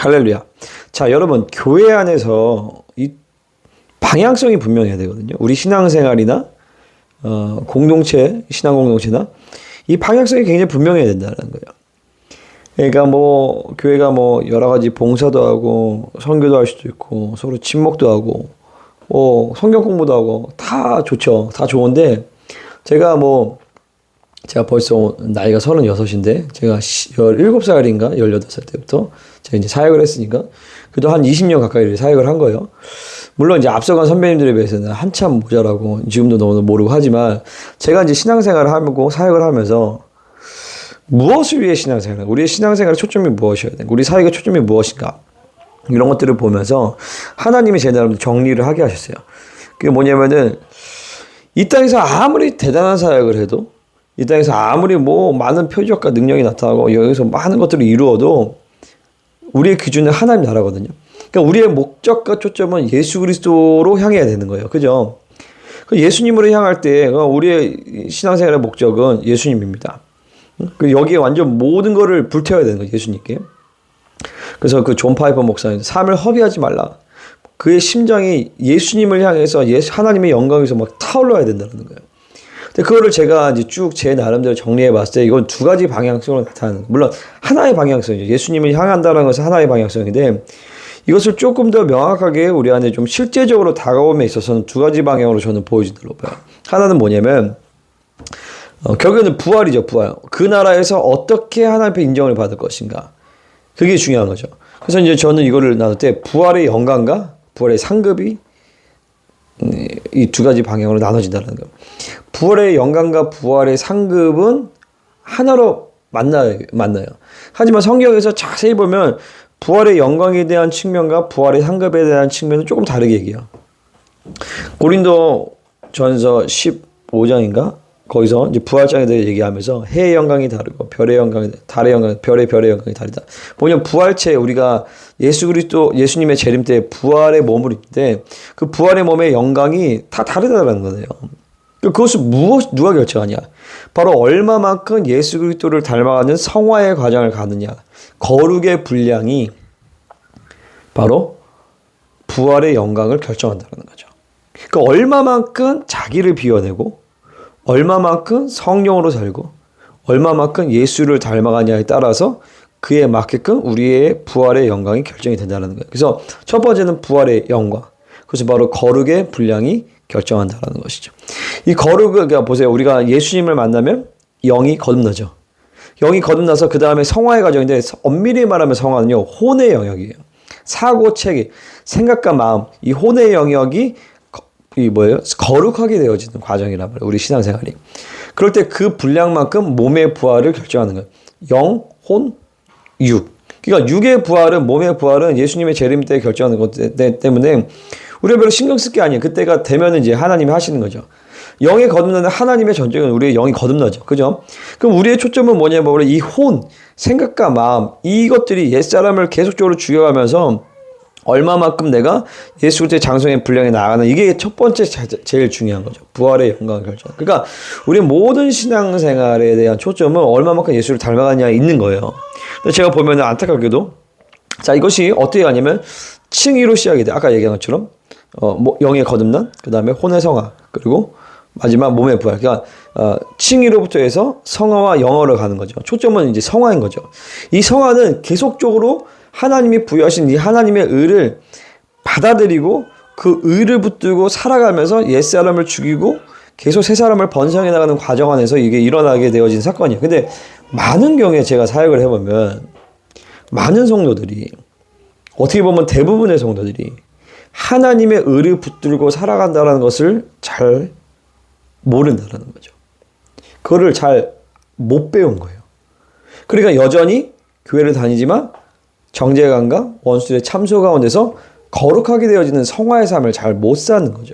할렐루야. 자, 여러분, 교회 안에서 이 방향성이 분명해야 되거든요. 우리 신앙생활이나, 공동체, 신앙 공동체나 이 방향성이 굉장히 분명해야 된다는 거예요. 그러니까 뭐, 교회가 뭐, 여러 가지 봉사도 하고, 선교도 할 수도 있고, 서로 친목도 하고, 성경 공부도 하고, 다 좋죠. 다 좋은데, 제가 벌써 나이가 36인데, 제가 17살인가? 18살 때부터 제가 이제 사역을 했으니까, 그래도 한 20년 가까이 사역을 한 거예요. 물론 이제 앞서간 선배님들에 비해서는 한참 모자라고, 지금도 너무 모르고 하지만, 제가 이제 신앙생활을 하고 사역을 하면서, 무엇을 위해 신앙생활을, 우리의 신앙생활의 초점이 무엇이어야 되는가, 우리 사역의 초점이 무엇인가, 이런 것들을 보면서 하나님이 제 나름대로 정리를 하게 하셨어요. 그게 뭐냐면은, 이 땅에서 아무리 대단한 사역을 해도, 이 땅에서 아무리 많은 표적과 능력이 나타나고 여기서 많은 것들을 이루어도 우리의 기준은 하나님 나라거든요. 그러니까 우리의 목적과 초점은 예수 그리스도로 향해야 되는 거예요. 그죠? 예수님으로 향할 때 우리의 신앙생활의 목적은 예수님입니다. 여기에 완전 모든 거를 불태워야 되는 거예요. 예수님께. 그래서 그 존 파이퍼 목사님, 삶을 허비하지 말라. 그의 심장이 예수님을 향해서 하나님의 영광에서 막 타올라야 된다는 거예요. 근데 그거를 제가 이제 쭉 제 나름대로 정리해 봤을 때 이건 두 가지 방향성으로 나타나는 거예요. 물론 하나의 방향성이죠. 예수님을 향한다는 것은 하나의 방향성인데 이것을 조금 더 명확하게 우리 안에 좀 실제적으로 다가옴에 있어서는 두 가지 방향으로 저는 보여지더라고요. 하나는 뭐냐면 결국에는 부활이죠. 부활. 그 나라에서 어떻게 하나님 앞에 인정을 받을 것인가. 그게 중요한 거죠. 그래서 이제 저는 이거를 나눌 때 부활의 영광과 부활의 상급이 이 두 가지 방향으로 나눠진다는 거예요. 부활의 영광과 부활의 상급은 하나로 만나요. 하지만 성경에서 자세히 보면 부활의 영광에 대한 측면과 부활의 상급에 대한 측면은 조금 다르게 얘기해요. 고린도 전서 15장인가? 거기서 이제 부활장에 대해 얘기하면서 해의 영광이 다르고 별의 영광이, 달의 영광, 별의 영광이 다르다. 뭐냐면 부활체 우리가 예수 그리스도 예수님의 재림 때 부활의 몸을 입을 때 그 부활의 몸의 영광이 다 다르다는 거예요. 그것을 누가 결정하냐? 바로 얼마만큼 예수 그리스도를 닮아가는 성화의 과정을 가느냐. 거룩의 분량이 바로 부활의 영광을 결정한다는 거죠. 그러니까 얼마만큼 자기를 비워내고 얼마만큼 성령으로 살고 얼마만큼 예수를 닮아가냐에 따라서 그에 맞게끔 우리의 부활의 영광이 결정이 된다는 거예요. 그래서 첫 번째는 부활의 영광. 그래서 바로 거룩의 분량이 결정한다는 것이죠. 이 거룩을 그러니까 보세요. 우리가 예수님을 만나면 영이 거듭나죠. 영이 거듭나서 그 다음에 성화의 과정인데 엄밀히 말하면 성화는요. 혼의 영역이에요. 사고, 체계, 생각과 마음 이 혼의 영역이 거룩하게 되어지는 과정이란 말이에요. 우리 신앙생활이. 그럴 때 그 분량만큼 몸의 부활을 결정하는 거예요. 영, 혼, 육. 그러니까 육의 부활은 몸의 부활은 예수님의 재림 때 결정하는 것 때문에 우리가 별로 신경 쓸 게 아니에요. 그때가 되면 이제 하나님이 하시는 거죠. 영이 거듭나는 하나님의 전쟁은 우리의 영이 거듭나죠. 그죠? 그럼 우리의 초점은 뭐냐면 이 혼, 생각과 마음 이것들이 옛사람을 계속적으로 죽여가면서 얼마만큼 내가 예수 그리스도의 장성의 분량에 나가는 이게 첫 번째 제일 중요한 거죠. 부활의 영광을 결정. 그러니까 우리 모든 신앙생활에 대한 초점은 얼마만큼 예수를 닮아가냐에 있는 거예요. 근데 제가 보면은 안타깝게도 자 이것이 어떻게 가냐면 칭의로 시작이 돼. 아까 얘기한 것처럼 영의 거듭난 그 다음에 혼의 성화 그리고 마지막 몸의 부활. 그러니까 칭의로부터 해서 성화와 영어로 가는 거죠. 초점은 이제 성화인 거죠. 이 성화는 계속적으로 하나님이 부여하신 이 하나님의 의를 받아들이고 그 의를 붙들고 살아가면서 옛사람을 죽이고 계속 새 사람을 번성해 나가는 과정 안에서 이게 일어나게 되어진 사건이에요. 근데 많은 경우에 제가 사역을 해보면 많은 성도들이 어떻게 보면 대부분의 성도들이 하나님의 의를 붙들고 살아간다는 것을 잘 모른다는 거죠. 그거를 잘 못 배운 거예요. 그러니까 여전히 교회를 다니지만 정죄감과 원수들의 참소 가운데서 거룩하게 되어지는 성화의 삶을 잘 못 사는 거죠.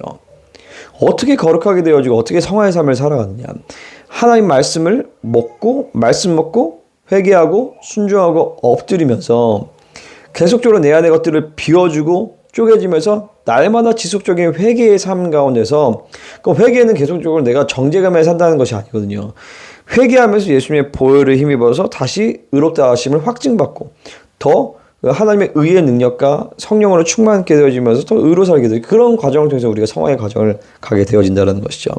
어떻게 거룩하게 되어지고 어떻게 성화의 삶을 살아가느냐. 하나님 말씀을 말씀 먹고 회개하고 순종하고 엎드리면서 계속적으로 내 안의 것들을 비워주고 쪼개지면서 날마다 지속적인 회개의 삶 가운데서 그 회개는 계속적으로 내가 정죄감에 산다는 것이 아니거든요. 회개하면서 예수님의 보혈을 힘입어서 다시 의롭다 하심을 확증받고 더 하나님의 의의 능력과 성령으로 충만하게 되어지면서 또 의로 살게 되고 그런 과정을 통해서 우리가 성화의 과정을 가게 되어진다는 것이죠.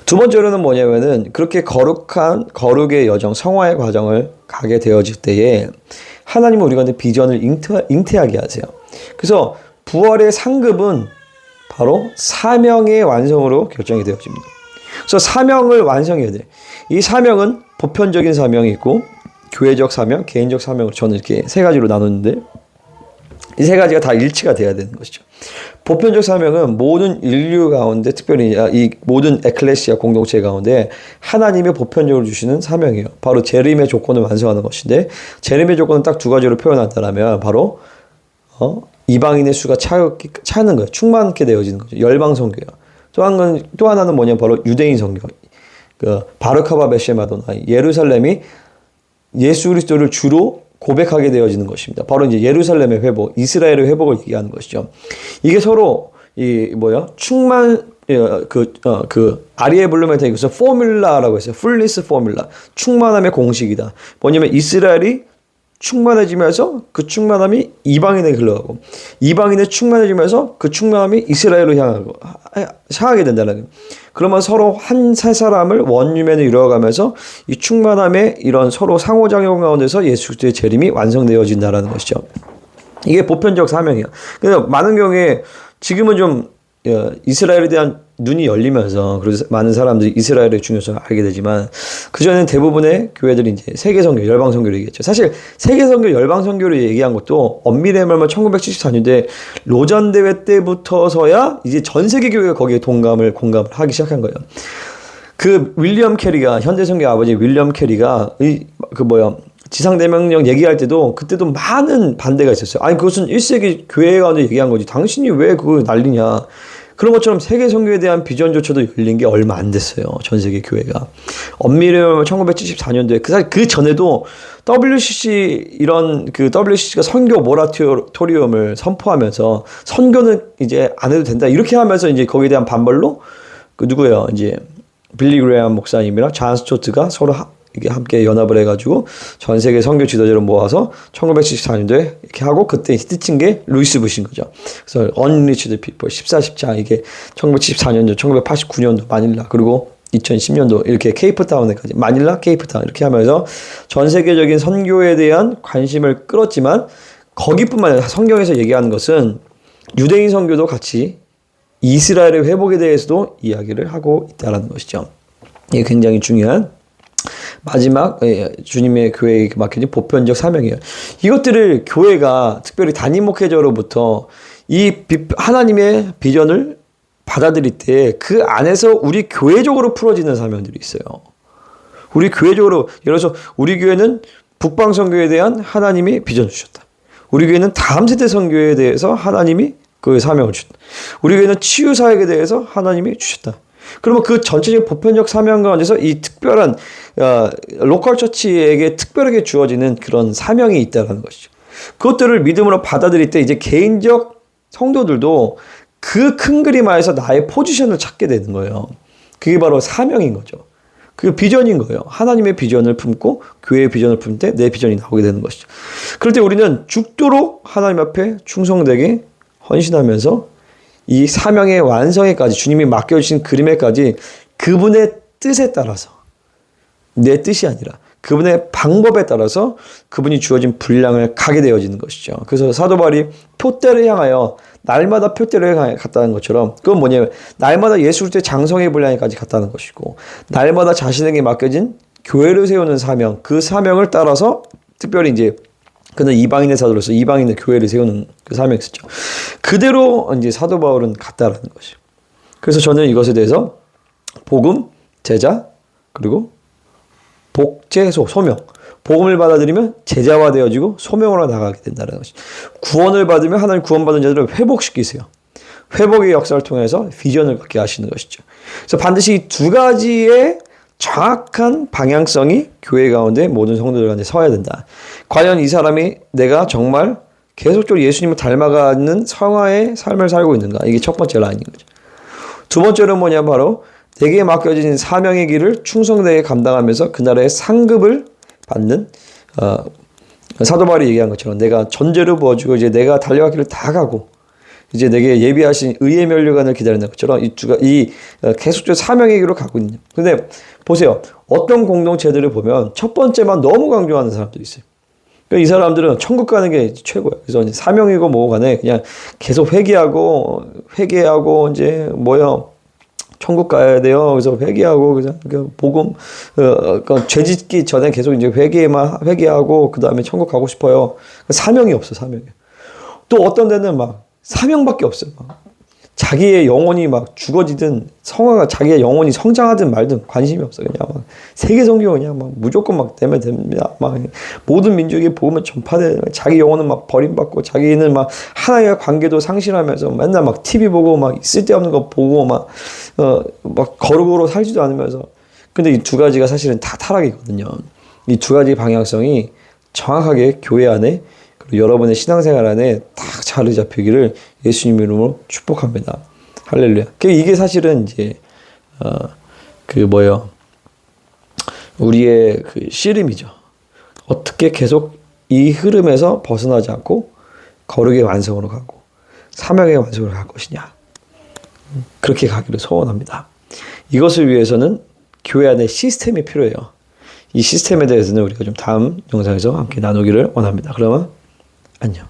두 번째로는 뭐냐면은 그렇게 거룩한 거룩의 여정, 성화의 과정을 가게 되어질 때에 하나님은 우리 가운데 비전을 잉태하게 하세요. 그래서 부활의 상급은 바로 사명의 완성으로 결정이 되어집니다. 그래서 사명을 완성해야 돼. 이 사명은 보편적인 사명이 있고 교회적 사명, 개인적 사명으로 저는 이렇게 세 가지로 나누는데 이 세 가지가 다 일치가 돼야 되는 것이죠. 보편적 사명은 모든 인류 가운데 특별히 이 모든 에클레시아 공동체 가운데 하나님의 보편적으로 주시는 사명이에요. 바로 재림의 조건을 완성하는 것인데 재림의 조건은 딱 두 가지로 표현한다면 바로 이방인의 수가 차는 거예요. 충만하게 되어지는 거죠. 열방 선교예요. 또 하나는 뭐냐 바로 유대인 선교. 그 바르카바 베쉐마도나 예루살렘이 예수 그리스도를 주로 고백하게 되어지는 것입니다. 바로 이제 예루살렘의 회복, 이스라엘의 회복을 얘기하는 것이죠. 이게 서로 아리에 블루멘트 이것은 포뮬라라고 했어요. 풀리스 포뮬라. 충만함의 공식이다. 뭐냐면 이스라엘이 충만해지면서 그 충만함이 이방인에게 흘러가고 이방인이 충만해지면서 그 충만함이 이스라엘로 향하게 된다는 거예요. 그러면 서로 한 세 사람을 원유면을 이루어가면서 이 충만함의 이런 서로 상호작용 가운데서 예수 그리스도의 재림이 완성되어진다는 것이죠. 이게 보편적 사명이에요. 그래서 많은 경우에 지금은 좀 이스라엘에 대한 눈이 열리면서 그래서 많은 사람들이 이스라엘의 중요성을 알게 되지만 그전에는 대부분의 교회들이 이제 세계선교, 열방선교를 얘기했죠. 사실 세계선교, 열방선교를 얘기한 것도 엄밀히 말하면 1974년대 로잔대회 때부터서야 이제 전 세계 교회가 거기에 공감을 하기 시작한 거예요. 그 윌리엄 캐리가 현대선교 아버지 윌리엄 캐리가 지상대명령 얘기할 때도 그때도 많은 반대가 있었어요. 아니 그것은 1세기 교회 가운데 얘기한 거지. 당신이 왜 그거 난리냐. 그런 것처럼 세계 선교에 대한 비전조차도 열린 게 얼마 안 됐어요. 전 세계 교회가. 엄밀히 말하면 1974년도에 그 전에도 WCC가 선교 모라토리엄을 선포하면서 선교는 이제 안 해도 된다. 이렇게 하면서 이제 거기에 대한 반발로 이제 빌리 그레이엄 목사님이랑 존 스토트가 서로 이게 함께 연합을 해가지고 전 세계 선교 지도자를 모아서 1974년도에 이렇게 하고 그때 히트친 게 루이스 부시인 거죠. 그래서 Unreached People 14, 이게 1974년도, 1989년도 마닐라 그리고 2010년도 이렇게 케이프타운에까지 마닐라, 케이프타운 이렇게 하면서 전 세계적인 선교에 대한 관심을 끌었지만 거기뿐만 아니라 성경에서 얘기하는 것은 유대인 선교도 같이 이스라엘의 회복에 대해서도 이야기를 하고 있다는 것이죠. 이게 굉장히 중요한 마지막 주님의 교회에 맡겨진 보편적 사명이에요. 이것들을 교회가 특별히 단임 목회자로부터 이 하나님의 비전을 받아들일 때 그 안에서 우리 교회적으로 풀어지는 사명들이 있어요. 우리 교회적으로 예를 들어서 우리 교회는 북방 선교에 대한 하나님이 비전을 주셨다. 우리 교회는 다음 세대 선교에 대해서 하나님이 그 사명을 주셨다. 우리 교회는 치유 사역에 대해서 하나님이 주셨다. 그러면 그 전체적인 보편적 사명 가운데서 이 특별한 로컬 처치에게 특별하게 주어지는 그런 사명이 있다는 것이죠. 그것들을 믿음으로 받아들일 때 이제 개인적 성도들도 그 큰 그림 하에서 나의 포지션을 찾게 되는 거예요. 그게 바로 사명인 거죠. 그게 비전인 거예요. 하나님의 비전을 품고 교회의 비전을 품을 때 내 비전이 나오게 되는 것이죠. 그럴 때 우리는 죽도록 하나님 앞에 충성되게 헌신하면서 이 사명의 완성에까지 주님이 맡겨주신 그림에까지 그분의 뜻에 따라서 내 뜻이 아니라 그분의 방법에 따라서 그분이 주어진 분량을 가게 되어지는 것이죠. 그래서 사도 바울이 표대를 향하여 날마다 표대를 향해 갔다는 것처럼 그건 뭐냐면 날마다 예수 그리스도의 장성의 분량에까지 갔다는 것이고 날마다 자신에게 맡겨진 교회를 세우는 사명 그 사명을 따라서 특별히 이제 그는 이방인의 사도로서 이방인의 교회를 세우는 그 사명이 있었죠. 그대로 이제 사도 바울은 갔다라는 것이죠. 그래서 저는 이것에 대해서 복음, 제자, 그리고 복제소, 소명. 복음을 받아들이면 제자화 되어지고 소명으로 나가게 된다는 것이죠. 구원을 받으면 하나님 구원받은 자들을 회복시키세요. 회복의 역사를 통해서 비전을 갖게 하시는 것이죠. 그래서 반드시 이 두 가지의 정확한 방향성이 교회 가운데 모든 성도들 가운데 서야 된다. 과연 이 사람이 내가 정말 계속적으로 예수님을 닮아가는 성화의 삶을 살고 있는가? 이게 첫 번째 라인인 거죠. 두 번째는 뭐냐? 바로 내게 맡겨진 사명의 길을 충성되게 감당하면서 그 나라의 상급을 받는 사도 바울이 얘기한 것처럼 내가 전제를 부어주고 이제 내가 달려갈 길을 다 가고 이제 내게 예비하신 의의 면류관을 기다리는 것처럼 이 계속적으로 사명의 길로 가고 있는. 근데 보세요. 어떤 공동체들을 보면 첫 번째만 너무 강조하는 사람들이 있어요. 그러니까 이 사람들은 천국 가는 게 최고야. 그래서 이제 사명이고 뭐고 간에 그냥 계속 회개하고 이제 천국 가야 돼요. 그래서 회개하고 그냥 복음 그러니까 죄 짓기 전에 계속 이제 회개하고 그 다음에 천국 가고 싶어요. 사명이 없어, 사명이. 또 어떤 데는 막 사명밖에 없어요. 막 자기의 영혼이 막 죽어지든 자기의 영혼이 성장하든 말든 관심이 없어. 그냥 막 세계 선교 그냥 막 무조건 막 되면 됩니다. 막 모든 민족이 복음을 전파돼. 자기 영혼은 막 버림받고 자기는 막 하나님과 관계도 상실하면서 맨날 막 TV 보고 막 쓸데없는 거 보고 막 거룩으로 살지도 않으면서. 근데 이 두 가지가 사실은 다 타락이거든요. 이 두 가지 방향성이 정확하게 교회 안에 그리고 여러분의 신앙생활 안에 딱 자리 잡히기를 예수님 이름으로 축복합니다. 할렐루야. 이게 사실은 이제 우리의 그 씨름이죠. 어떻게 계속 이 흐름에서 벗어나지 않고 거룩의 완성으로 가고 사명의 완성으로 갈 것이냐. 그렇게 가기를 소원합니다. 이것을 위해서는 교회 안에 시스템이 필요해요. 이 시스템에 대해서는 우리가 좀 다음 영상에서 함께 나누기를 원합니다. 그러면 안녕.